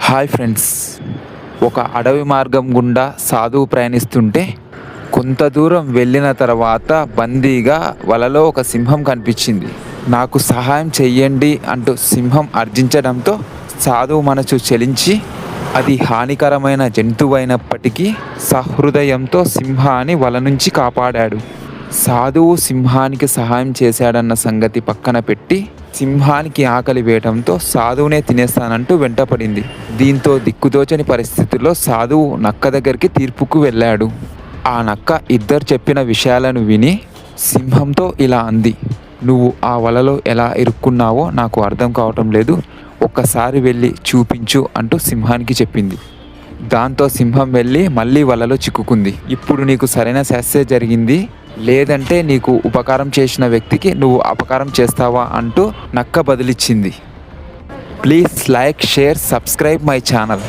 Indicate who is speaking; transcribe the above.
Speaker 1: Hi friends, ఒక అడవి మార్గం గుండా సాధువు ప్రయాణిస్తుంటే కొంత దూరం వెళ్ళిన తర్వాత బందీగా వలలో ఒక సింహం కనిపించింది. నాకు సహాయం చెయ్యండి అంటూ సింహం అర్జించడంతో సాధువు మనసు చలించి అది హానికరమైన జంతువైనప్పటికీ సహృదయంతో సింహాన్ని వల నుంచి కాపాడాడు. సాధువు సింహానికి సహాయం చేశాడన్న సంగతి పక్కన పెట్టి సింహానికి ఆకలి వేయడంతో సాధువునే తినేస్తానంటూ వెంటపడింది. దీంతో దిక్కుదోచని పరిస్థితుల్లో సాధువు నక్క దగ్గరికి తీర్పుకు వెళ్ళాడు. ఆ నక్క ఇద్దరు చెప్పిన విషయాలను విని సింహంతో ఇలా అంది, నువ్వు ఆ వలలో ఎలా ఇరుక్కున్నావో నాకు అర్థం కావటం లేదు, ఒక్కసారి వెళ్ళి చూపించు అంటూ సింహానికి చెప్పింది. దాంతో సింహం వెళ్ళి మళ్ళీ వలలో చిక్కుకుంది. ఇప్పుడు నీకు సరైన శాస్త్రే జరిగింది, లేదంటే నీకు ఉపకారం చేసిన వ్యక్తికి నువ్వు అపకారం చేస్తావా అంటూ నక్క బదిలిచ్చింది. Please like, share, subscribe my channel.